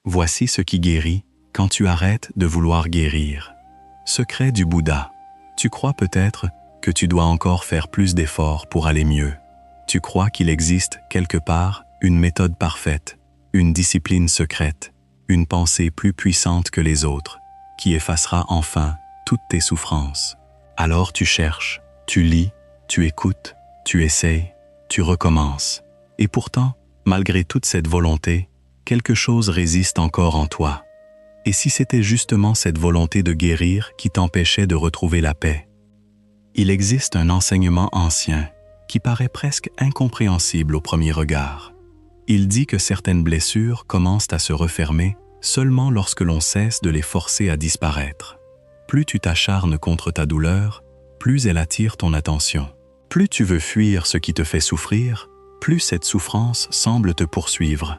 Voici ce qui guérit quand tu arrêtes de vouloir guérir. Secret du Bouddha. Tu crois peut-être que tu dois encore faire plus d'efforts pour aller mieux. Tu crois qu'il existe quelque part une méthode parfaite, une discipline secrète, une pensée plus puissante que les autres, qui effacera enfin toutes tes souffrances. Alors tu cherches, tu lis, tu écoutes, tu essayes, tu recommences. Et pourtant, malgré toute cette volonté, quelque chose résiste encore en toi. Et si c'était justement cette volonté de guérir qui t'empêchait de retrouver la paix? Il existe un enseignement ancien qui paraît presque incompréhensible au premier regard. Il dit que certaines blessures commencent à se refermer seulement lorsque l'on cesse de les forcer à disparaître. Plus tu t'acharnes contre ta douleur, plus elle attire ton attention. Plus tu veux fuir ce qui te fait souffrir, plus cette souffrance semble te poursuivre.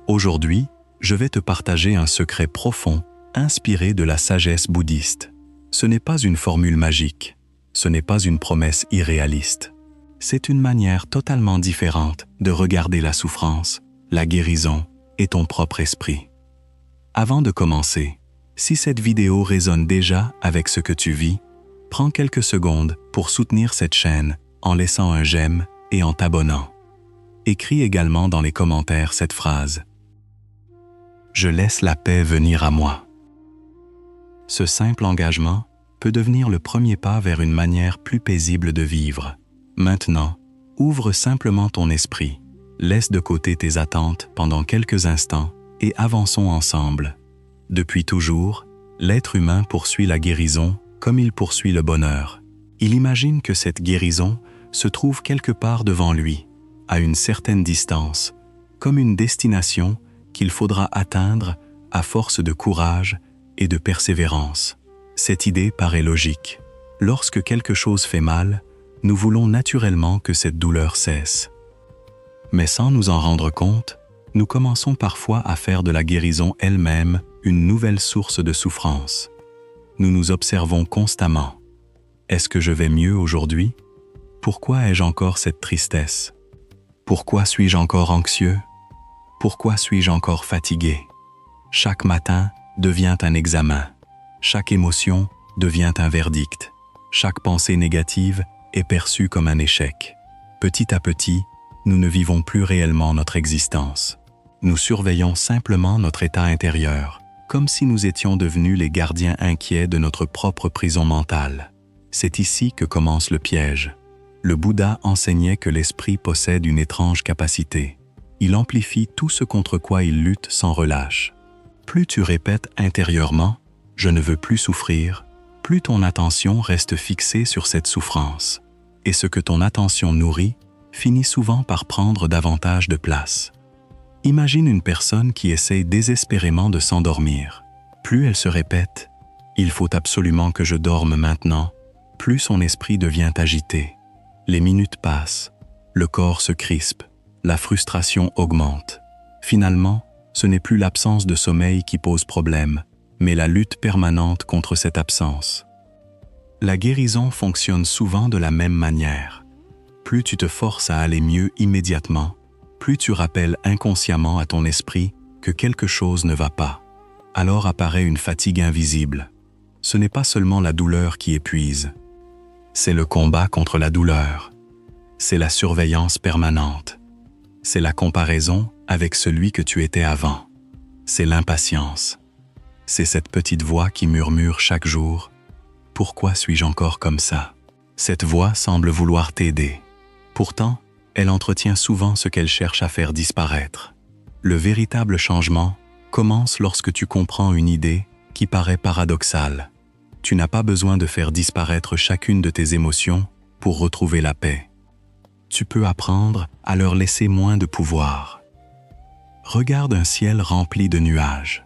Aujourd'hui, je vais te partager un secret profond, inspiré de la sagesse bouddhiste. Ce n'est pas une formule magique, ce n'est pas une promesse irréaliste. C'est une manière totalement différente de regarder la souffrance, la guérison et ton propre esprit. Avant de commencer, si cette vidéo résonne déjà avec ce que tu vis, prends quelques secondes pour soutenir cette chaîne en laissant un j'aime et en t'abonnant. Écris également dans les commentaires cette phrase. Je laisse la paix venir à moi. Ce simple engagement peut devenir le premier pas vers une manière plus paisible de vivre. Maintenant, ouvre simplement ton esprit, laisse de côté tes attentes pendant quelques instants et avançons ensemble. Depuis toujours, l'être humain poursuit la guérison comme il poursuit le bonheur. Il imagine que cette guérison se trouve quelque part devant lui, à une certaine distance, comme une destination qu'il faudra atteindre à force de courage et de persévérance. Cette idée paraît logique. Lorsque quelque chose fait mal, nous voulons naturellement que cette douleur cesse. Mais sans nous en rendre compte, nous commençons parfois à faire de la guérison elle-même une nouvelle source de souffrance. Nous nous observons constamment. Est-ce que je vais mieux aujourd'hui? Pourquoi ai-je encore cette tristesse? Pourquoi suis-je encore anxieux? Pourquoi suis-je encore fatigué? Chaque matin devient un examen. Chaque émotion devient un verdict. Chaque pensée négative est perçue comme un échec. Petit à petit, nous ne vivons plus réellement notre existence. Nous surveillons simplement notre état intérieur, comme si nous étions devenus les gardiens inquiets de notre propre prison mentale. C'est ici que commence le piège. Le Bouddha enseignait que l'esprit possède une étrange capacité. Il amplifie tout ce contre quoi il lutte sans relâche. Plus tu répètes intérieurement « je ne veux plus souffrir », plus ton attention reste fixée sur cette souffrance. Et ce que ton attention nourrit finit souvent par prendre davantage de place. Imagine une personne qui essaye désespérément de s'endormir. Plus elle se répète « il faut absolument que je dorme maintenant », plus son esprit devient agité. Les minutes passent, le corps se crispe, la frustration augmente. Finalement, ce n'est plus l'absence de sommeil qui pose problème, mais la lutte permanente contre cette absence. La guérison fonctionne souvent de la même manière. Plus tu te forces à aller mieux immédiatement, plus tu rappelles inconsciemment à ton esprit que quelque chose ne va pas. Alors apparaît une fatigue invisible. Ce n'est pas seulement la douleur qui épuise. C'est le combat contre la douleur. C'est la surveillance permanente. C'est la comparaison avec celui que tu étais avant. C'est l'impatience. C'est cette petite voix qui murmure chaque jour « Pourquoi suis-je encore comme ça ?» Cette voix semble vouloir t'aider. Pourtant, elle entretient souvent ce qu'elle cherche à faire disparaître. Le véritable changement commence lorsque tu comprends une idée qui paraît paradoxale. Tu n'as pas besoin de faire disparaître chacune de tes émotions pour retrouver la paix. Tu peux apprendre à leur laisser moins de pouvoir. Regarde un ciel rempli de nuages.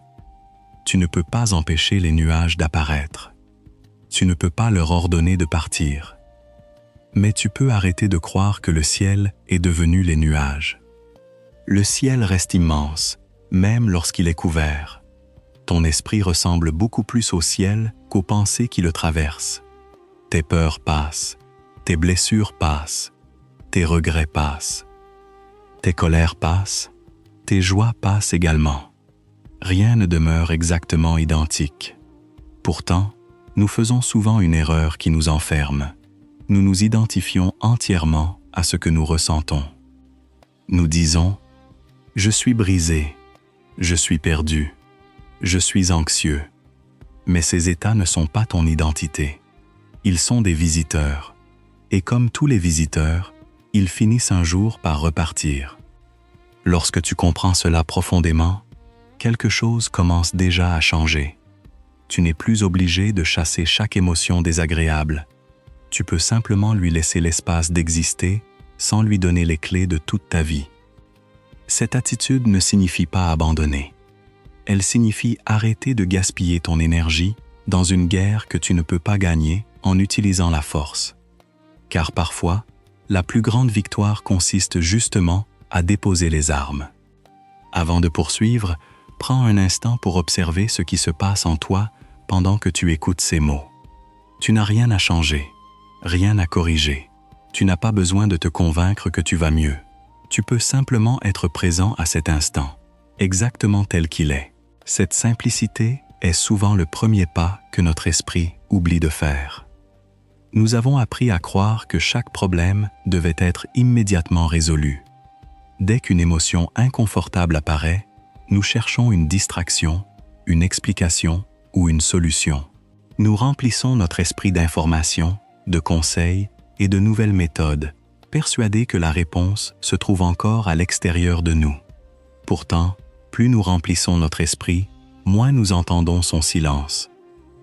Tu ne peux pas empêcher les nuages d'apparaître. Tu ne peux pas leur ordonner de partir. Mais tu peux arrêter de croire que le ciel est devenu les nuages. Le ciel reste immense, même lorsqu'il est couvert. Ton esprit ressemble beaucoup plus au ciel qu'aux pensées qui le traversent. Tes peurs passent, tes blessures passent, tes regrets passent. Tes colères passent, tes joies passent également. Rien ne demeure exactement identique. Pourtant, nous faisons souvent une erreur qui nous enferme. Nous nous identifions entièrement à ce que nous ressentons. Nous disons « Je suis brisé, je suis perdu, je suis anxieux ». Mais ces états ne sont pas ton identité. Ils sont des visiteurs. Et comme tous les visiteurs, ils finissent un jour par repartir. Lorsque tu comprends cela profondément, quelque chose commence déjà à changer. Tu n'es plus obligé de chasser chaque émotion désagréable. Tu peux simplement lui laisser l'espace d'exister sans lui donner les clés de toute ta vie. Cette attitude ne signifie pas abandonner. Elle signifie arrêter de gaspiller ton énergie dans une guerre que tu ne peux pas gagner en utilisant la force. Car parfois, la plus grande victoire consiste justement à déposer les armes. Avant de poursuivre, prends un instant pour observer ce qui se passe en toi pendant que tu écoutes ces mots. Tu n'as rien à changer, rien à corriger. Tu n'as pas besoin de te convaincre que tu vas mieux. Tu peux simplement être présent à cet instant, exactement tel qu'il est. Cette simplicité est souvent le premier pas que notre esprit oublie de faire. Nous avons appris à croire que chaque problème devait être immédiatement résolu. Dès qu'une émotion inconfortable apparaît, nous cherchons une distraction, une explication ou une solution. Nous remplissons notre esprit d'informations, de conseils et de nouvelles méthodes, persuadés que la réponse se trouve encore à l'extérieur de nous. Pourtant, plus nous remplissons notre esprit, moins nous entendons son silence.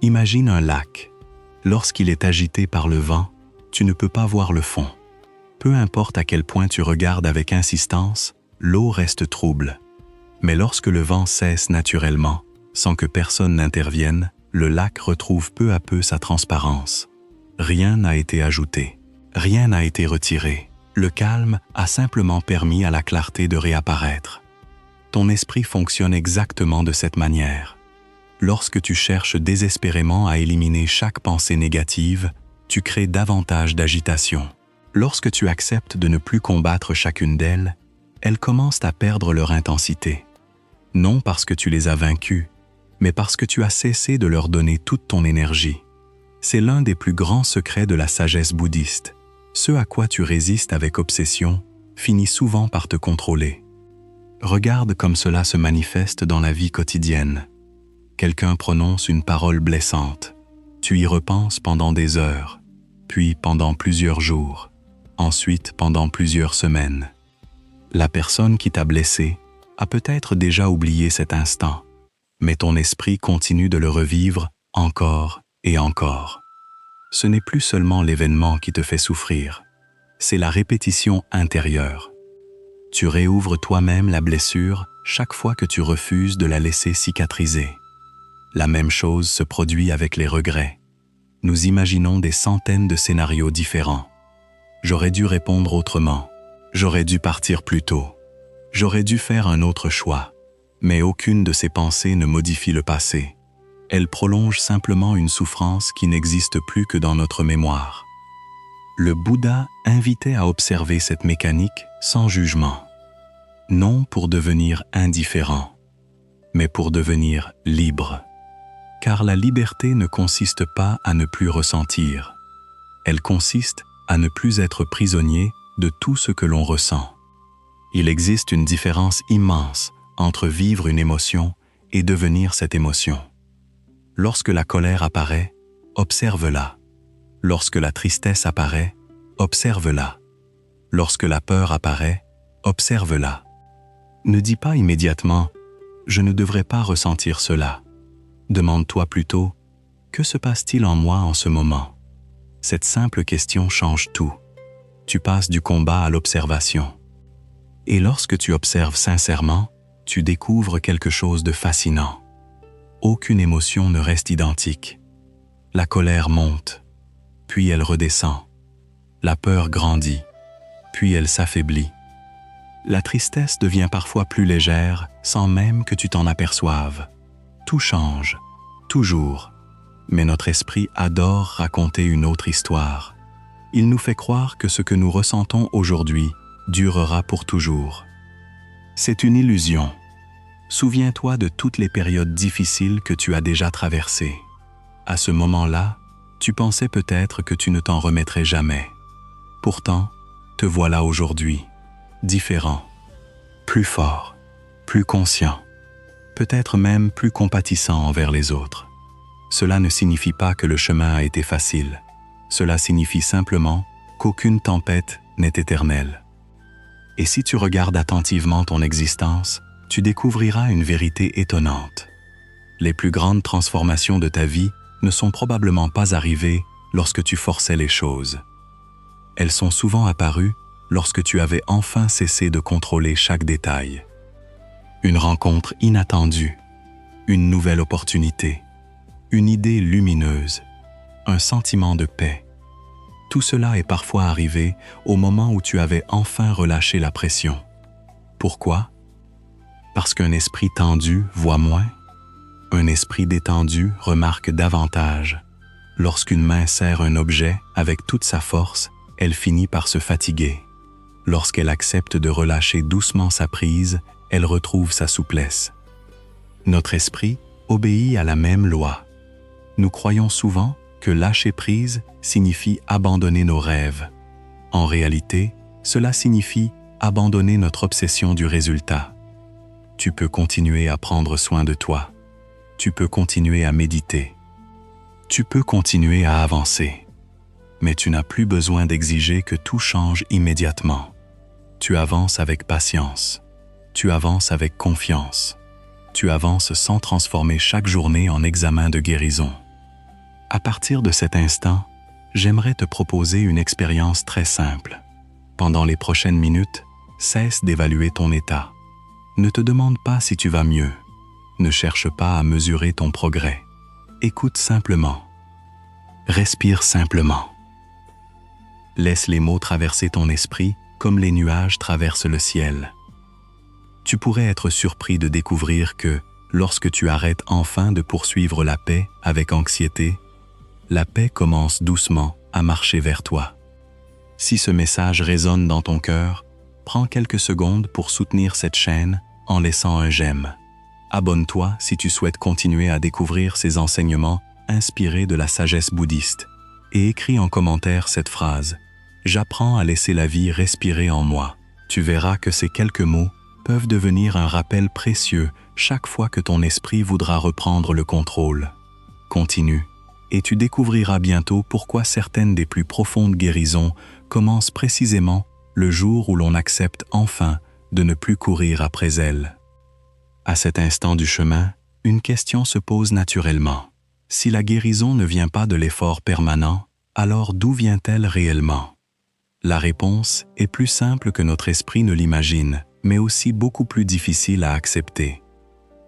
Imagine un lac. Lorsqu'il est agité par le vent, tu ne peux pas voir le fond. Peu importe à quel point tu regardes avec insistance, l'eau reste trouble. Mais lorsque le vent cesse naturellement, sans que personne n'intervienne, le lac retrouve peu à peu sa transparence. Rien n'a été ajouté, rien n'a été retiré. Le calme a simplement permis à la clarté de réapparaître. Ton esprit fonctionne exactement de cette manière. Lorsque tu cherches désespérément à éliminer chaque pensée négative, tu crées davantage d'agitation. Lorsque tu acceptes de ne plus combattre chacune d'elles, elles commencent à perdre leur intensité. Non parce que tu les as vaincues, mais parce que tu as cessé de leur donner toute ton énergie. C'est l'un des plus grands secrets de la sagesse bouddhiste. Ce à quoi tu résistes avec obsession finit souvent par te contrôler. Regarde comme cela se manifeste dans la vie quotidienne. Quelqu'un prononce une parole blessante. Tu y repenses pendant des heures, puis pendant plusieurs jours, ensuite pendant plusieurs semaines. La personne qui t'a blessé a peut-être déjà oublié cet instant, mais ton esprit continue de le revivre encore et encore. Ce n'est plus seulement l'événement qui te fait souffrir, c'est la répétition intérieure. Tu réouvres toi-même la blessure chaque fois que tu refuses de la laisser cicatriser. La même chose se produit avec les regrets. Nous imaginons des centaines de scénarios différents. J'aurais dû répondre autrement. J'aurais dû partir plus tôt. J'aurais dû faire un autre choix. Mais aucune de ces pensées ne modifie le passé. Elles prolongent simplement une souffrance qui n'existe plus que dans notre mémoire. Le Bouddha invitait à observer cette mécanique sans jugement. Non pour devenir indifférent, mais pour devenir libre. Car la liberté ne consiste pas à ne plus ressentir. Elle consiste à ne plus être prisonnier de tout ce que l'on ressent. Il existe une différence immense entre vivre une émotion et devenir cette émotion. Lorsque la colère apparaît, observe-la. Lorsque la tristesse apparaît, observe-la. Lorsque la peur apparaît, observe-la. Ne dis pas immédiatement « Je ne devrais pas ressentir cela ». Demande-toi plutôt « Que se passe-t-il en moi en ce moment ?» Cette simple question change tout. Tu passes du combat à l'observation. Et lorsque tu observes sincèrement, tu découvres quelque chose de fascinant. Aucune émotion ne reste identique. La colère monte, puis elle redescend. La peur grandit, puis elle s'affaiblit. La tristesse devient parfois plus légère sans même que tu t'en aperçoives. Tout change, toujours. Mais notre esprit adore raconter une autre histoire. Il nous fait croire que ce que nous ressentons aujourd'hui durera pour toujours. C'est une illusion. Souviens-toi de toutes les périodes difficiles que tu as déjà traversées. À ce moment-là, tu pensais peut-être que tu ne t'en remettrais jamais. Pourtant, te voilà aujourd'hui, différent, plus fort, plus conscient, peut-être même plus compatissant envers les autres. Cela ne signifie pas que le chemin a été facile. Cela signifie simplement qu'aucune tempête n'est éternelle. Et si tu regardes attentivement ton existence, tu découvriras une vérité étonnante. Les plus grandes transformations de ta vie ne sont probablement pas arrivées lorsque tu forçais les choses. Elles sont souvent apparues lorsque tu avais enfin cessé de contrôler chaque détail. Une rencontre inattendue, une nouvelle opportunité, une idée lumineuse, un sentiment de paix. Tout cela est parfois arrivé au moment où tu avais enfin relâché la pression. Pourquoi? Parce qu'un esprit tendu voit moins. Un esprit détendu remarque davantage. Lorsqu'une main serre un objet avec toute sa force, elle finit par se fatiguer. Lorsqu'elle accepte de relâcher doucement sa prise, elle retrouve sa souplesse. Notre esprit obéit à la même loi. Nous croyons souvent que lâcher prise signifie abandonner nos rêves. En réalité, cela signifie abandonner notre obsession du résultat. Tu peux continuer à prendre soin de toi. Tu peux continuer à méditer. Tu peux continuer à avancer. Mais tu n'as plus besoin d'exiger que tout change immédiatement. Tu avances avec patience. Tu avances avec confiance. Tu avances sans transformer chaque journée en examen de guérison. À partir de cet instant, j'aimerais te proposer une expérience très simple. Pendant les prochaines minutes, cesse d'évaluer ton état. Ne te demande pas si tu vas mieux. Ne cherche pas à mesurer ton progrès. Écoute simplement. Respire simplement. Laisse les mots traverser ton esprit comme les nuages traversent le ciel. Tu pourrais être surpris de découvrir que, lorsque tu arrêtes enfin de poursuivre la paix avec anxiété, la paix commence doucement à marcher vers toi. Si ce message résonne dans ton cœur, prends quelques secondes pour soutenir cette chaîne en laissant un j'aime. Abonne-toi si tu souhaites continuer à découvrir ces enseignements inspirés de la sagesse bouddhiste et écris en commentaire cette phrase « J'apprends à laisser la vie respirer en moi ». Tu verras que ces quelques mots peuvent devenir un rappel précieux chaque fois que ton esprit voudra reprendre le contrôle. Continue, et tu découvriras bientôt pourquoi certaines des plus profondes guérisons commencent précisément le jour où l'on accepte enfin de ne plus courir après elles. À cet instant du chemin, une question se pose naturellement. Si la guérison ne vient pas de l'effort permanent, alors d'où vient-elle réellement? La réponse est plus simple que notre esprit ne l'imagine, mais aussi beaucoup plus difficile à accepter.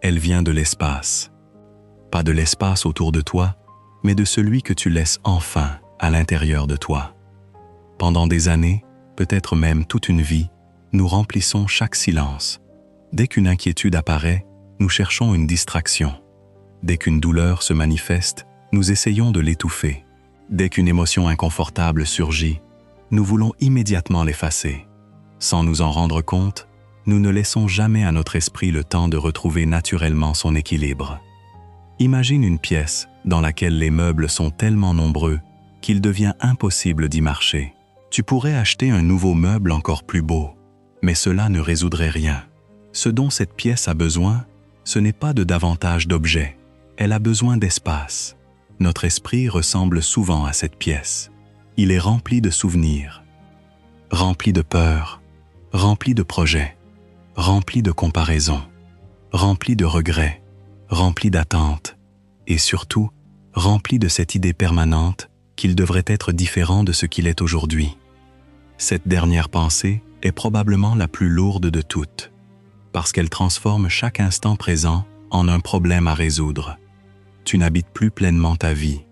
Elle vient de l'espace. Pas de l'espace autour de toi, mais de celui que tu laisses enfin à l'intérieur de toi. Pendant des années, peut-être même toute une vie, nous remplissons chaque silence. Dès qu'une inquiétude apparaît, nous cherchons une distraction. Dès qu'une douleur se manifeste, nous essayons de l'étouffer. Dès qu'une émotion inconfortable surgit, nous voulons immédiatement l'effacer. Sans nous en rendre compte, nous ne laissons jamais à notre esprit le temps de retrouver naturellement son équilibre. Imagine une pièce dans laquelle les meubles sont tellement nombreux qu'il devient impossible d'y marcher. Tu pourrais acheter un nouveau meuble encore plus beau, mais cela ne résoudrait rien. Ce dont cette pièce a besoin, ce n'est pas de davantage d'objets, elle a besoin d'espace. Notre esprit ressemble souvent à cette pièce. Il est rempli de souvenirs, rempli de peurs, rempli de projets, rempli de comparaisons, rempli de regrets, rempli d'attentes, et surtout, rempli de cette idée permanente qu'il devrait être différent de ce qu'il est aujourd'hui. Cette dernière pensée est probablement la plus lourde de toutes, parce qu'elle transforme chaque instant présent en un problème à résoudre. Tu n'habites plus pleinement ta vie.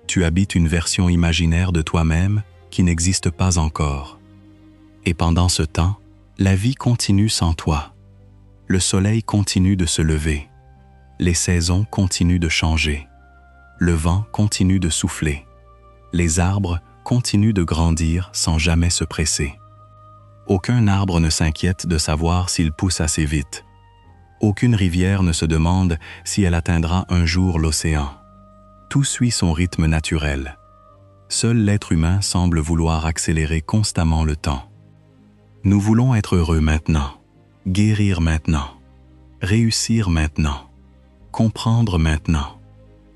Tu habites une version imaginaire de toi-même qui n'existe pas encore. Et pendant ce temps, la vie continue sans toi. Le soleil continue de se lever. Les saisons continuent de changer. Le vent continue de souffler. Les arbres continuent de grandir sans jamais se presser. Aucun arbre ne s'inquiète de savoir s'il pousse assez vite. Aucune rivière ne se demande si elle atteindra un jour l'océan. Tout suit son rythme naturel. Seul l'être humain semble vouloir accélérer constamment le temps. Nous voulons être heureux maintenant, guérir maintenant, réussir maintenant, comprendre maintenant.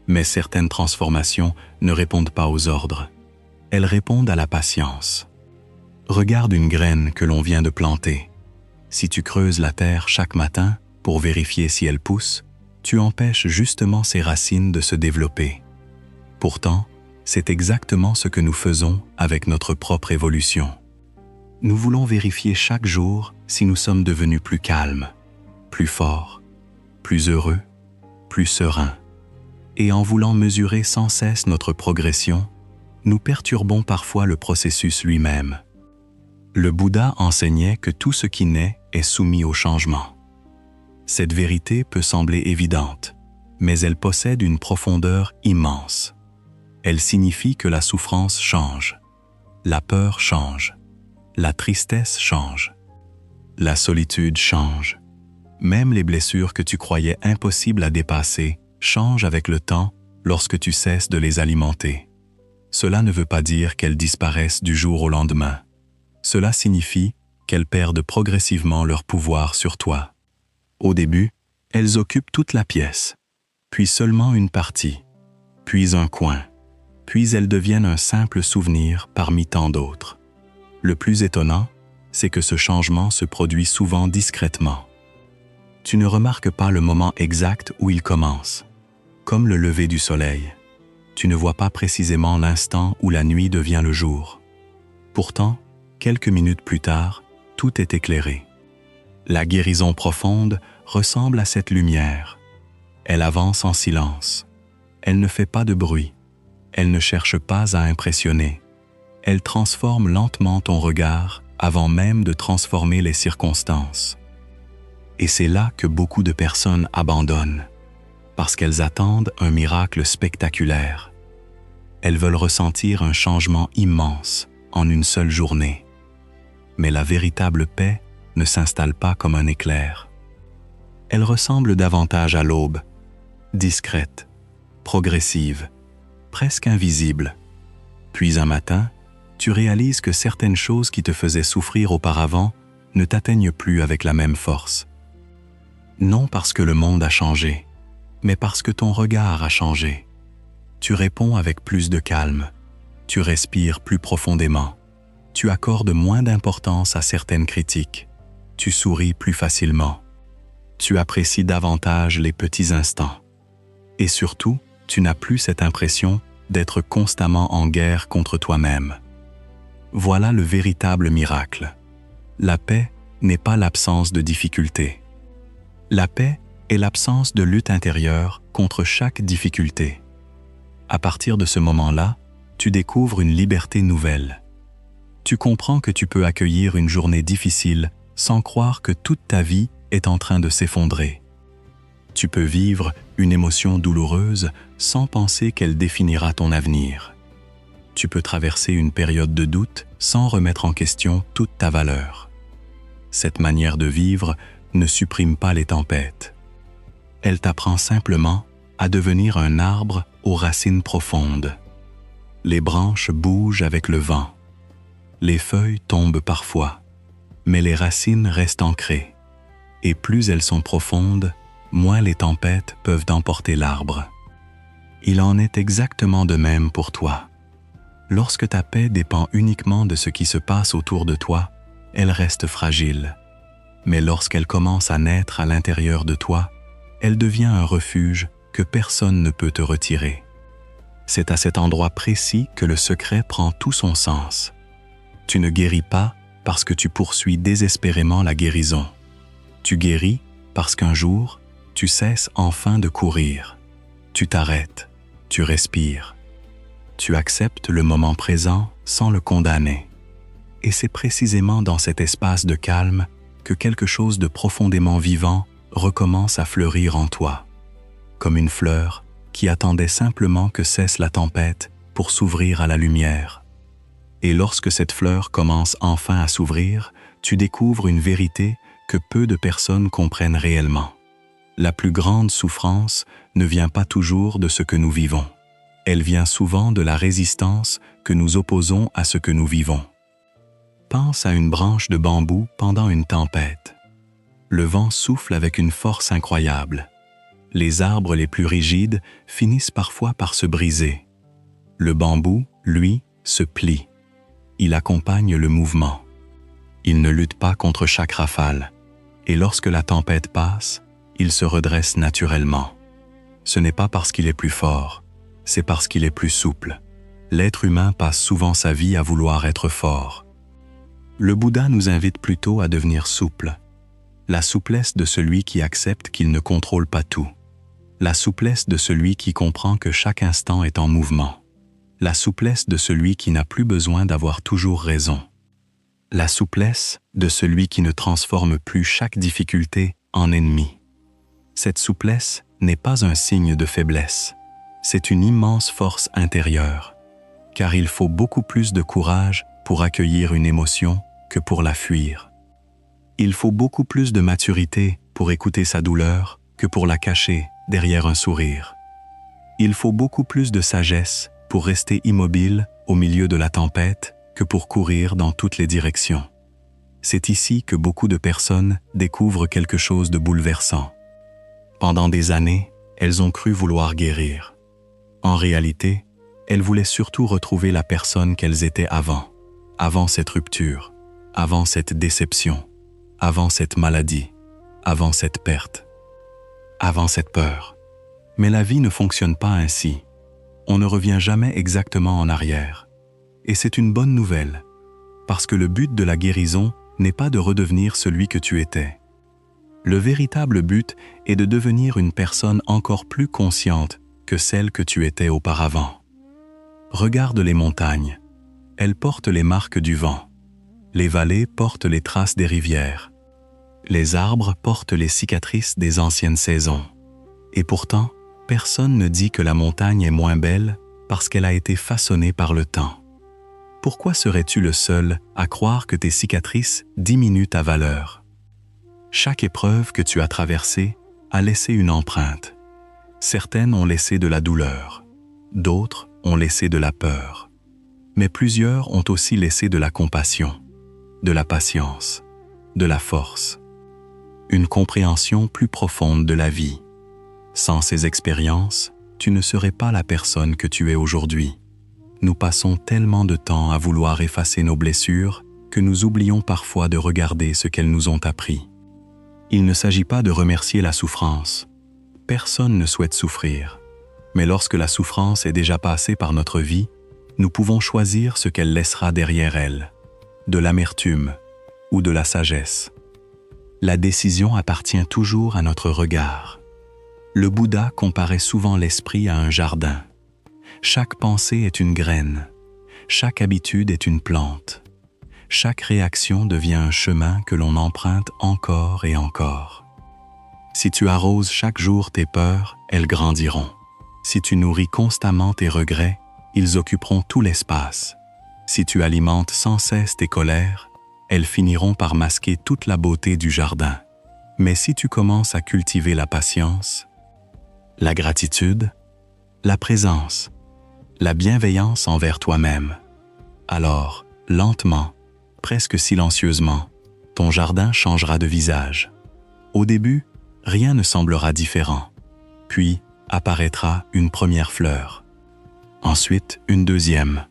Mais certaines transformations ne répondent pas aux ordres. Elles répondent à la patience. Regarde une graine que l'on vient de planter. Si tu creuses la terre chaque matin pour vérifier si elle pousse, tu empêches justement ses racines de se développer. Pourtant, c'est exactement ce que nous faisons avec notre propre évolution. Nous voulons vérifier chaque jour si nous sommes devenus plus calmes, plus forts, plus heureux, plus sereins. Et en voulant mesurer sans cesse notre progression, nous perturbons parfois le processus lui-même. Le Bouddha enseignait que tout ce qui naît est soumis au changement. Cette vérité peut sembler évidente, mais elle possède une profondeur immense. Elle signifie que la souffrance change, la peur change, la tristesse change, la solitude change. Même les blessures que tu croyais impossibles à dépasser changent avec le temps lorsque tu cesses de les alimenter. Cela ne veut pas dire qu'elles disparaissent du jour au lendemain. Cela signifie qu'elles perdent progressivement leur pouvoir sur toi. Au début, elles occupent toute la pièce, puis seulement une partie, puis un coin, puis elles deviennent un simple souvenir parmi tant d'autres. Le plus étonnant, c'est que ce changement se produit souvent discrètement. Tu ne remarques pas le moment exact où il commence. Comme le lever du soleil, tu ne vois pas précisément l'instant où la nuit devient le jour. Pourtant, quelques minutes plus tard, tout est éclairé. La guérison profonde ressemble à cette lumière. Elle avance en silence. Elle ne fait pas de bruit. Elle ne cherche pas à impressionner. Elle transforme lentement ton regard avant même de transformer les circonstances. Et c'est là que beaucoup de personnes abandonnent, parce qu'elles attendent un miracle spectaculaire. Elles veulent ressentir un changement immense en une seule journée. Mais la véritable paix ne s'installe pas comme un éclair. Elle ressemble davantage à l'aube, discrète, progressive, presque invisible. Puis un matin, tu réalises que certaines choses qui te faisaient souffrir auparavant ne t'atteignent plus avec la même force. Non parce que le monde a changé, mais parce que ton regard a changé. Tu réponds avec plus de calme, tu respires plus profondément, tu accordes moins d'importance à certaines critiques, tu souris plus facilement, tu apprécies davantage les petits instants. Et surtout, tu n'as plus cette impression d'être constamment en guerre contre toi-même. Voilà le véritable miracle. La paix n'est pas l'absence de difficultés. La paix est l'absence de lutte intérieure contre chaque difficulté. À partir de ce moment-là, tu découvres une liberté nouvelle. Tu comprends que tu peux accueillir une journée difficile sans croire que toute ta vie est en train de s'effondrer. Tu peux vivre une émotion douloureuse sans penser qu'elle définira ton avenir. Tu peux traverser une période de doute sans remettre en question toute ta valeur. Cette manière de vivre ne supprime pas les tempêtes. Elle t'apprend simplement à devenir un arbre aux racines profondes. Les branches bougent avec le vent. Les feuilles tombent parfois, mais les racines restent ancrées. Et plus elles sont profondes, moins les tempêtes peuvent emporter l'arbre. Il en est exactement de même pour toi. Lorsque ta paix dépend uniquement de ce qui se passe autour de toi, elle reste fragile. Mais lorsqu'elle commence à naître à l'intérieur de toi, elle devient un refuge que personne ne peut te retirer. C'est à cet endroit précis que le secret prend tout son sens. Tu ne guéris pas parce que tu poursuis désespérément la guérison. Tu guéris parce qu'un jour, tu cesses enfin de courir. Tu t'arrêtes, tu respires. Tu acceptes le moment présent sans le condamner. Et c'est précisément dans cet espace de calme que quelque chose de profondément vivant recommence à fleurir en toi, comme une fleur qui attendait simplement que cesse la tempête pour s'ouvrir à la lumière. Et lorsque cette fleur commence enfin à s'ouvrir, tu découvres une vérité que peu de personnes comprennent réellement. La plus grande souffrance ne vient pas toujours de ce que nous vivons. Elle vient souvent de la résistance que nous opposons à ce que nous vivons. Pense à une branche de bambou pendant une tempête. Le vent souffle avec une force incroyable. Les arbres les plus rigides finissent parfois par se briser. Le bambou, lui, se plie. Il accompagne le mouvement. Il ne lutte pas contre chaque rafale. Et lorsque la tempête passe, il se redresse naturellement. Ce n'est pas parce qu'il est plus fort, c'est parce qu'il est plus souple. L'être humain passe souvent sa vie à vouloir être fort. Le Bouddha nous invite plutôt à devenir souple. La souplesse de celui qui accepte qu'il ne contrôle pas tout. La souplesse de celui qui comprend que chaque instant est en mouvement. La souplesse de celui qui n'a plus besoin d'avoir toujours raison. La souplesse de celui qui ne transforme plus chaque difficulté en ennemi. Cette souplesse n'est pas un signe de faiblesse. C'est une immense force intérieure, car il faut beaucoup plus de courage pour accueillir une émotion que pour la fuir. Il faut beaucoup plus de maturité pour écouter sa douleur que pour la cacher derrière un sourire. Il faut beaucoup plus de sagesse pour rester immobile au milieu de la tempête que pour courir dans toutes les directions. C'est ici que beaucoup de personnes découvrent quelque chose de bouleversant. Pendant des années, elles ont cru vouloir guérir. En réalité, elles voulaient surtout retrouver la personne qu'elles étaient avant cette rupture, avant cette déception, avant cette maladie, avant cette perte, avant cette peur. Mais la vie ne fonctionne pas ainsi. On ne revient jamais exactement en arrière. Et c'est une bonne nouvelle, parce que le but de la guérison n'est pas de redevenir celui que tu étais. Le véritable but est de devenir une personne encore plus consciente que celle que tu étais auparavant. Regarde les montagnes. Elles portent les marques du vent. Les vallées portent les traces des rivières. Les arbres portent les cicatrices des anciennes saisons. Et pourtant, personne ne dit que la montagne est moins belle parce qu'elle a été façonnée par le temps. Pourquoi serais-tu le seul à croire que tes cicatrices diminuent ta valeur? Chaque épreuve que tu as traversée a laissé une empreinte. Certaines ont laissé de la douleur, d'autres ont laissé de la peur. Mais plusieurs ont aussi laissé de la compassion, de la patience, de la force. Une compréhension plus profonde de la vie. Sans ces expériences, tu ne serais pas la personne que tu es aujourd'hui. Nous passons tellement de temps à vouloir effacer nos blessures que nous oublions parfois de regarder ce qu'elles nous ont appris. Il ne s'agit pas de remercier la souffrance. Personne ne souhaite souffrir. Mais lorsque la souffrance est déjà passée par notre vie, nous pouvons choisir ce qu'elle laissera derrière elle, de l'amertume ou de la sagesse. La décision appartient toujours à notre regard. Le Bouddha comparait souvent l'esprit à un jardin. Chaque pensée est une graine, chaque habitude est une plante. Chaque réaction devient un chemin que l'on emprunte encore et encore. Si tu arroses chaque jour tes peurs, elles grandiront. Si tu nourris constamment tes regrets, ils occuperont tout l'espace. Si tu alimentes sans cesse tes colères, elles finiront par masquer toute la beauté du jardin. Mais si tu commences à cultiver la patience, la gratitude, la présence, la bienveillance envers toi-même, alors, lentement, presque silencieusement, ton jardin changera de visage. Au début, rien ne semblera différent. Puis apparaîtra une première fleur. Ensuite, une deuxième.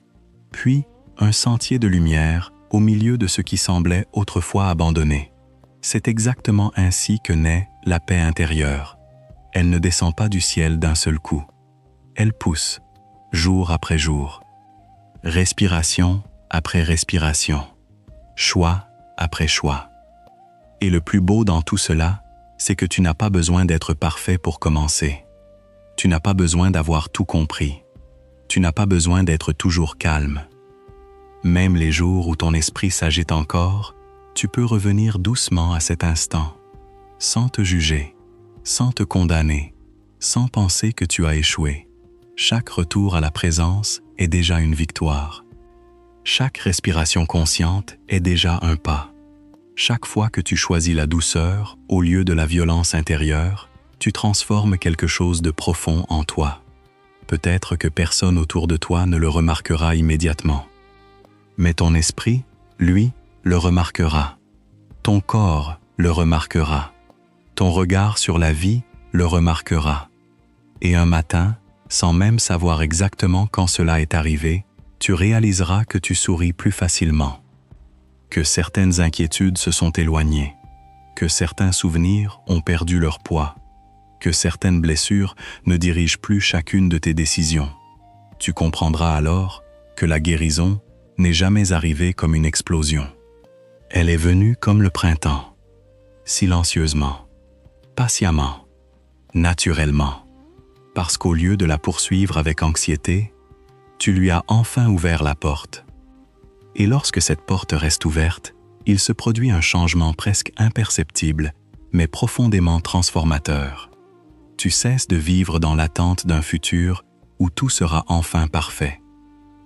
Puis, un sentier de lumière au milieu de ce qui semblait autrefois abandonné. C'est exactement ainsi que naît la paix intérieure. Elle ne descend pas du ciel d'un seul coup. Elle pousse, jour après jour. Respiration après respiration. Choix après choix. Et le plus beau dans tout cela, c'est que tu n'as pas besoin d'être parfait pour commencer. Tu n'as pas besoin d'avoir tout compris. Tu n'as pas besoin d'être toujours calme. Même les jours où ton esprit s'agite encore, tu peux revenir doucement à cet instant, sans te juger, sans te condamner, sans penser que tu as échoué. Chaque retour à la présence est déjà une victoire. Chaque respiration consciente est déjà un pas. Chaque fois que tu choisis la douceur au lieu de la violence intérieure, tu transformes quelque chose de profond en toi. Peut-être que personne autour de toi ne le remarquera immédiatement. Mais ton esprit, lui, le remarquera. Ton corps le remarquera. Ton regard sur la vie le remarquera. Et un matin, sans même savoir exactement quand cela est arrivé, tu réaliseras que tu souris plus facilement, que certaines inquiétudes se sont éloignées, que certains souvenirs ont perdu leur poids, que certaines blessures ne dirigent plus chacune de tes décisions. Tu comprendras alors que la guérison n'est jamais arrivée comme une explosion. Elle est venue comme le printemps, silencieusement, patiemment, naturellement, parce qu'au lieu de la poursuivre avec anxiété, tu lui as enfin ouvert la porte. Et lorsque cette porte reste ouverte, il se produit un changement presque imperceptible, mais profondément transformateur. Tu cesses de vivre dans l'attente d'un futur où tout sera enfin parfait.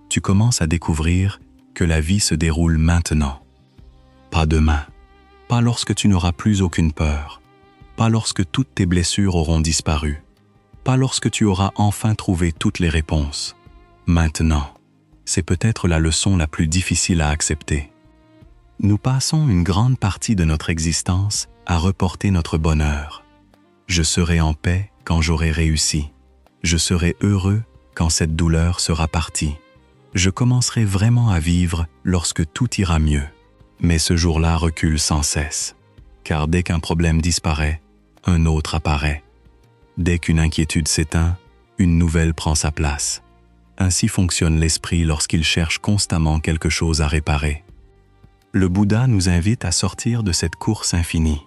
Tu commences à découvrir que la vie se déroule maintenant. Pas demain, pas lorsque tu n'auras plus aucune peur, pas lorsque toutes tes blessures auront disparu, pas lorsque tu auras enfin trouvé toutes les réponses. Maintenant, c'est peut-être la leçon la plus difficile à accepter. Nous passons une grande partie de notre existence à reporter notre bonheur. Je serai en paix quand j'aurai réussi. Je serai heureux quand cette douleur sera partie. Je commencerai vraiment à vivre lorsque tout ira mieux. Mais ce jour-là recule sans cesse, car dès qu'un problème disparaît, un autre apparaît. Dès qu'une inquiétude s'éteint, une nouvelle prend sa place. Ainsi fonctionne l'esprit lorsqu'il cherche constamment quelque chose à réparer. Le Bouddha nous invite à sortir de cette course infinie.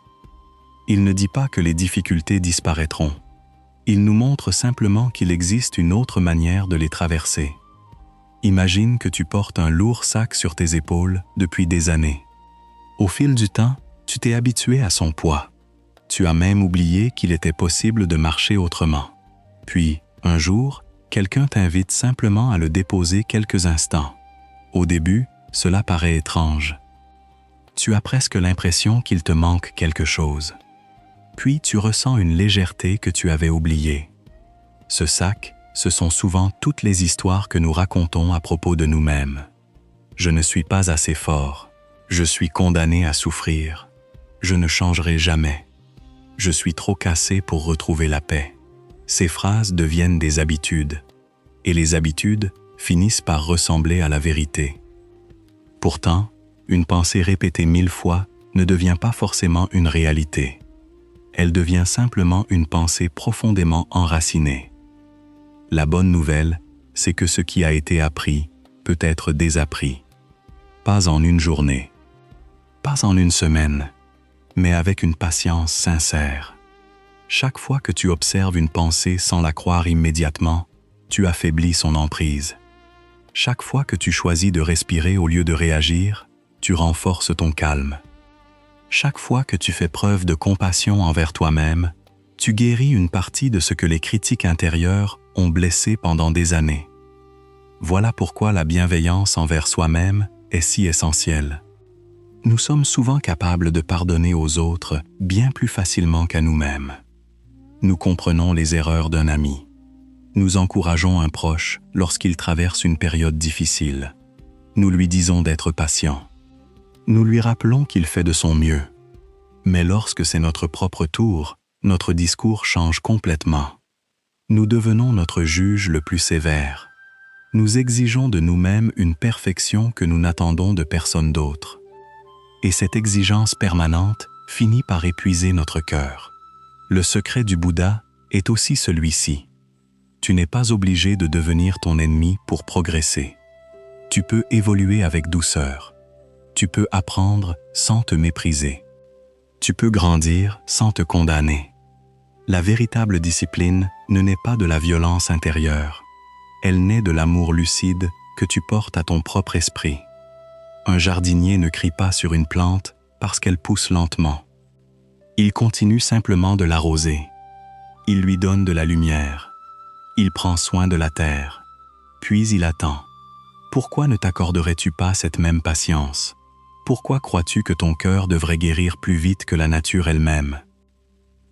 Il ne dit pas que les difficultés disparaîtront. Il nous montre simplement qu'il existe une autre manière de les traverser. Imagine que tu portes un lourd sac sur tes épaules depuis des années. Au fil du temps, tu t'es habitué à son poids. Tu as même oublié qu'il était possible de marcher autrement. Puis, un jour, quelqu'un t'invite simplement à le déposer quelques instants. Au début, cela paraît étrange. Tu as presque l'impression qu'il te manque quelque chose. Puis tu ressens une légèreté que tu avais oubliée. Ce sac, ce sont souvent toutes les histoires que nous racontons à propos de nous-mêmes. Je ne suis pas assez fort. Je suis condamné à souffrir. Je ne changerai jamais. Je suis trop cassé pour retrouver la paix. Ces phrases deviennent des habitudes. Et les habitudes finissent par ressembler à la vérité. Pourtant, une pensée répétée 1000 fois ne devient pas forcément une réalité. Elle devient simplement une pensée profondément enracinée. La bonne nouvelle, c'est que ce qui a été appris peut être désappris. Pas en une journée, pas en une semaine, mais avec une patience sincère. Chaque fois que tu observes une pensée sans la croire immédiatement, tu affaiblis son emprise. Chaque fois que tu choisis de respirer au lieu de réagir, tu renforces ton calme. Chaque fois que tu fais preuve de compassion envers toi-même, tu guéris une partie de ce que les critiques intérieures ont blessé pendant des années. Voilà pourquoi la bienveillance envers soi-même est si essentielle. Nous sommes souvent capables de pardonner aux autres bien plus facilement qu'à nous-mêmes. Nous comprenons les erreurs d'un ami. Nous encourageons un proche lorsqu'il traverse une période difficile. Nous lui disons d'être patient. Nous lui rappelons qu'il fait de son mieux. Mais lorsque c'est notre propre tour, notre discours change complètement. Nous devenons notre juge le plus sévère. Nous exigeons de nous-mêmes une perfection que nous n'attendons de personne d'autre. Et cette exigence permanente finit par épuiser notre cœur. Le secret du Bouddha est aussi celui-ci. Tu n'es pas obligé de devenir ton ennemi pour progresser. Tu peux évoluer avec douceur. Tu peux apprendre sans te mépriser. Tu peux grandir sans te condamner. La véritable discipline ne naît pas de la violence intérieure. Elle naît de l'amour lucide que tu portes à ton propre esprit. Un jardinier ne crie pas sur une plante parce qu'elle pousse lentement. Il continue simplement de l'arroser. Il lui donne de la lumière. Il prend soin de la terre. Puis il attend. Pourquoi ne t'accorderais-tu pas cette même patience? Pourquoi crois-tu que ton cœur devrait guérir plus vite que la nature elle-même?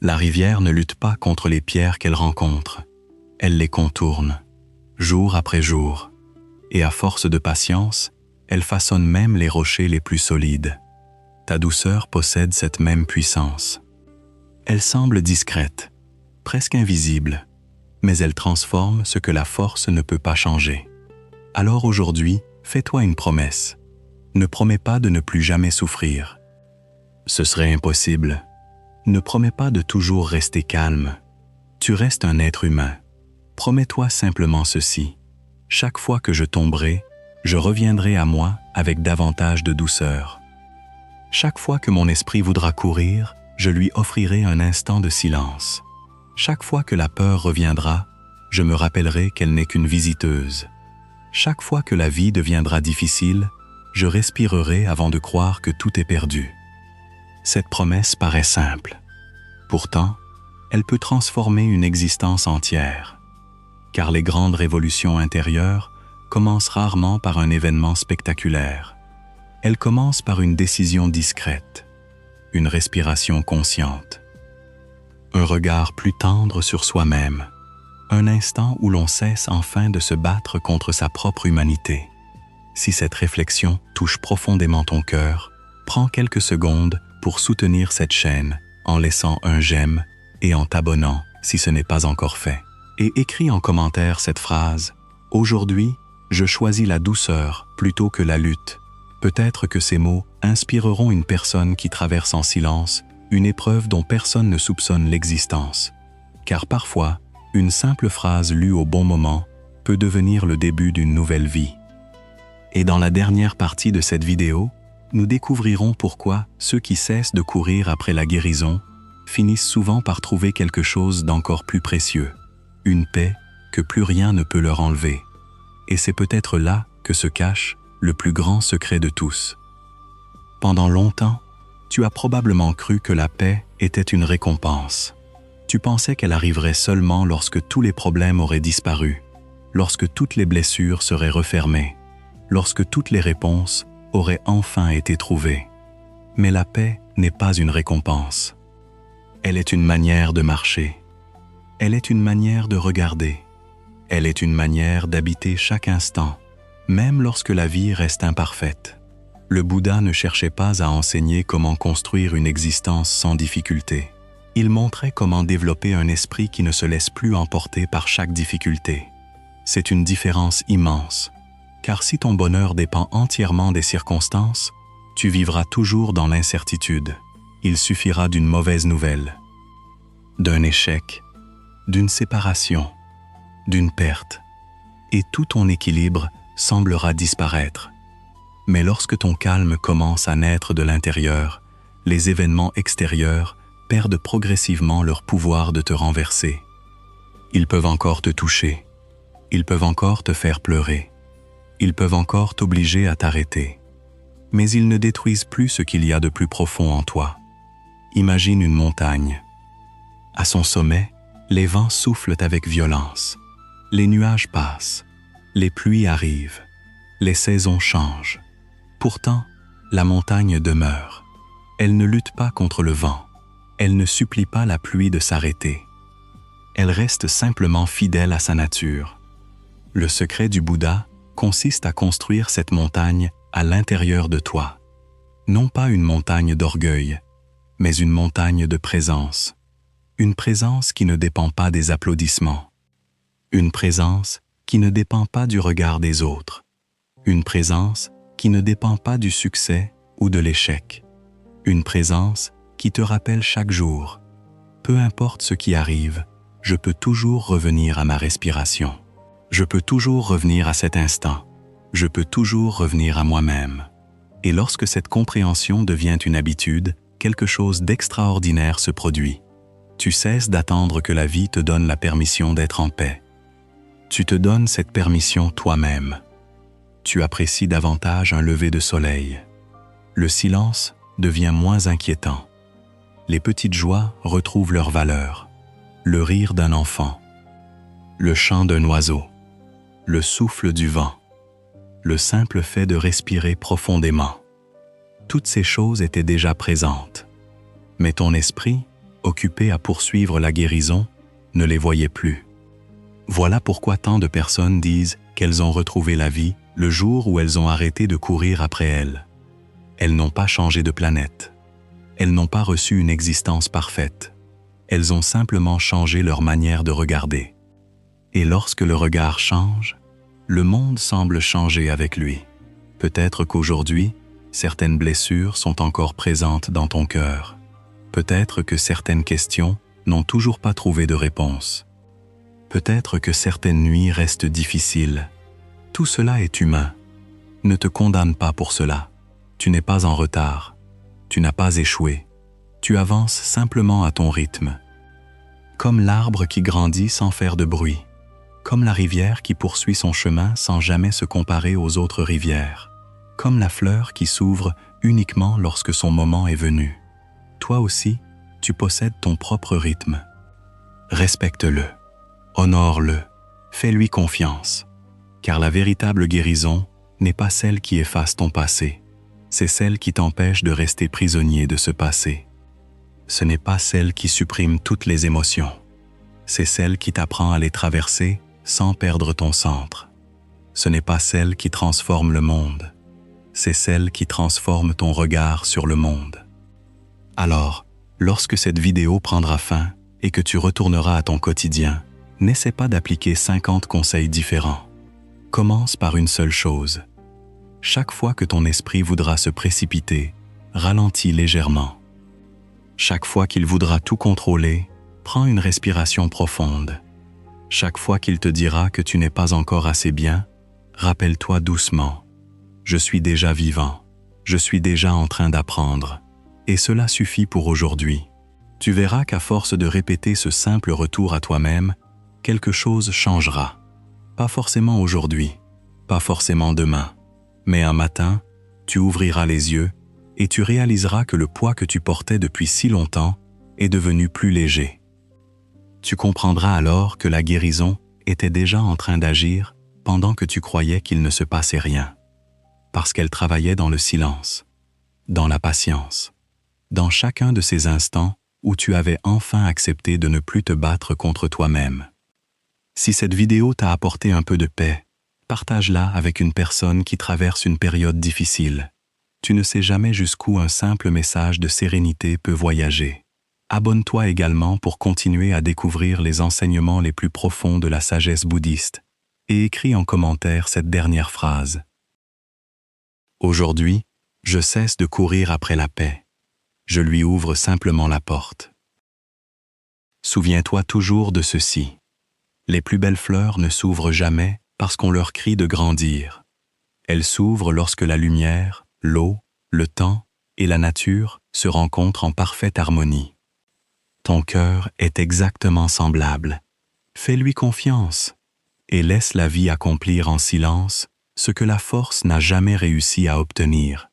La rivière ne lutte pas contre les pierres qu'elle rencontre. Elle les contourne, jour après jour. Et à force de patience, elle façonne même les rochers les plus solides. Ta douceur possède cette même puissance. Elle semble discrète, presque invisible, mais elle transforme ce que la force ne peut pas changer. Alors aujourd'hui, fais-toi une promesse. Ne promets pas de ne plus jamais souffrir. Ce serait impossible. Ne promets pas de toujours rester calme. Tu restes un être humain. Promets-toi simplement ceci. Chaque fois que je tomberai, je reviendrai à moi avec davantage de douceur. Chaque fois que mon esprit voudra courir, je lui offrirai un instant de silence. Chaque fois que la peur reviendra, je me rappellerai qu'elle n'est qu'une visiteuse. Chaque fois que la vie deviendra difficile, je respirerai avant de croire que tout est perdu. Cette promesse paraît simple. Pourtant, elle peut transformer une existence entière. Car les grandes révolutions intérieures commencent rarement par un événement spectaculaire. Elles commencent par une décision discrète, une respiration consciente, un regard plus tendre sur soi-même, un instant où l'on cesse enfin de se battre contre sa propre humanité. Si cette réflexion touche profondément ton cœur, prends quelques secondes pour soutenir cette chaîne en laissant un j'aime et en t'abonnant si ce n'est pas encore fait. Et écris en commentaire cette phrase « Aujourd'hui, je choisis la douceur plutôt que la lutte ». Peut-être que ces mots inspireront une personne qui traverse en silence une épreuve dont personne ne soupçonne l'existence. Car parfois, une simple phrase lue au bon moment peut devenir le début d'une nouvelle vie. Et dans la dernière partie de cette vidéo, nous découvrirons pourquoi ceux qui cessent de courir après la guérison finissent souvent par trouver quelque chose d'encore plus précieux, une paix que plus rien ne peut leur enlever. Et c'est peut-être là que se cache le plus grand secret de tous. Pendant longtemps, tu as probablement cru que la paix était une récompense. Tu pensais qu'elle arriverait seulement lorsque tous les problèmes auraient disparu, lorsque toutes les blessures seraient refermées, lorsque toutes les réponses auraient enfin été trouvées. Mais la paix n'est pas une récompense. Elle est une manière de marcher. Elle est une manière de regarder. Elle est une manière d'habiter chaque instant, même lorsque la vie reste imparfaite. Le Bouddha ne cherchait pas à enseigner comment construire une existence sans difficulté. Il montrait comment développer un esprit qui ne se laisse plus emporter par chaque difficulté. C'est une différence immense, car si ton bonheur dépend entièrement des circonstances, tu vivras toujours dans l'incertitude. Il suffira d'une mauvaise nouvelle, d'un échec, d'une séparation, d'une perte, et tout ton équilibre semblera disparaître. Mais lorsque ton calme commence à naître de l'intérieur, les événements extérieurs perdent progressivement leur pouvoir de te renverser. Ils peuvent encore te toucher, ils peuvent encore te faire pleurer, ils peuvent encore t'obliger à t'arrêter. Mais ils ne détruisent plus ce qu'il y a de plus profond en toi. Imagine une montagne. À son sommet, les vents soufflent avec violence. Les nuages passent, les pluies arrivent, les saisons changent. Pourtant, la montagne demeure. Elle ne lutte pas contre le vent. Elle ne supplie pas la pluie de s'arrêter. Elle reste simplement fidèle à sa nature. Le secret du Bouddha consiste à construire cette montagne à l'intérieur de toi. Non pas une montagne d'orgueil, mais une montagne de présence. Une présence qui ne dépend pas des applaudissements. Une présence qui ne dépend pas du regard des autres. Une présence qui ne dépend pas du succès ou de l'échec. Une présence qui te rappelle chaque jour, peu importe ce qui arrive, je peux toujours revenir à ma respiration. Je peux toujours revenir à cet instant. Je peux toujours revenir à moi-même. Et lorsque cette compréhension devient une habitude, quelque chose d'extraordinaire se produit. Tu cesses d'attendre que la vie te donne la permission d'être en paix. Tu te donnes cette permission toi-même. Tu apprécies davantage un lever de soleil. Le silence devient moins inquiétant. Les petites joies retrouvent leur valeur. Le rire d'un enfant, le chant d'un oiseau, le souffle du vent, le simple fait de respirer profondément. Toutes ces choses étaient déjà présentes. Mais ton esprit, occupés à poursuivre la guérison, ne les voyaient plus. Voilà pourquoi tant de personnes disent qu'elles ont retrouvé la vie le jour où elles ont arrêté de courir après elle. Elles n'ont pas changé de planète. Elles n'ont pas reçu une existence parfaite. Elles ont simplement changé leur manière de regarder. Et lorsque le regard change, le monde semble changer avec lui. Peut-être qu'aujourd'hui, certaines blessures sont encore présentes dans ton cœur. Peut-être que certaines questions n'ont toujours pas trouvé de réponse. Peut-être que certaines nuits restent difficiles. Tout cela est humain. Ne te condamne pas pour cela. Tu n'es pas en retard. Tu n'as pas échoué. Tu avances simplement à ton rythme. Comme l'arbre qui grandit sans faire de bruit. Comme la rivière qui poursuit son chemin sans jamais se comparer aux autres rivières. Comme la fleur qui s'ouvre uniquement lorsque son moment est venu. Toi aussi, tu possèdes ton propre rythme. Respecte-le, honore-le, fais-lui confiance. Car la véritable guérison n'est pas celle qui efface ton passé. C'est celle qui t'empêche de rester prisonnier de ce passé. Ce n'est pas celle qui supprime toutes les émotions. C'est celle qui t'apprend à les traverser sans perdre ton centre. Ce n'est pas celle qui transforme le monde. C'est celle qui transforme ton regard sur le monde. Alors, lorsque cette vidéo prendra fin et que tu retourneras à ton quotidien, n'essaie pas d'appliquer 50 conseils différents. Commence par une seule chose. Chaque fois que ton esprit voudra se précipiter, ralentis légèrement. Chaque fois qu'il voudra tout contrôler, prends une respiration profonde. Chaque fois qu'il te dira que tu n'es pas encore assez bien, rappelle-toi doucement. Je suis déjà vivant. Je suis déjà en train d'apprendre. Et cela suffit pour aujourd'hui. Tu verras qu'à force de répéter ce simple retour à toi-même, quelque chose changera. Pas forcément aujourd'hui, pas forcément demain, mais un matin, tu ouvriras les yeux et tu réaliseras que le poids que tu portais depuis si longtemps est devenu plus léger. Tu comprendras alors que la guérison était déjà en train d'agir pendant que tu croyais qu'il ne se passait rien, parce qu'elle travaillait dans le silence, dans la patience, dans chacun de ces instants où tu avais enfin accepté de ne plus te battre contre toi-même. Si cette vidéo t'a apporté un peu de paix, partage-la avec une personne qui traverse une période difficile. Tu ne sais jamais jusqu'où un simple message de sérénité peut voyager. Abonne-toi également pour continuer à découvrir les enseignements les plus profonds de la sagesse bouddhiste et écris en commentaire cette dernière phrase. Aujourd'hui, je cesse de courir après la paix. Je lui ouvre simplement la porte. Souviens-toi toujours de ceci. Les plus belles fleurs ne s'ouvrent jamais parce qu'on leur crie de grandir. Elles s'ouvrent lorsque la lumière, l'eau, le temps et la nature se rencontrent en parfaite harmonie. Ton cœur est exactement semblable. Fais-lui confiance et laisse la vie accomplir en silence ce que la force n'a jamais réussi à obtenir.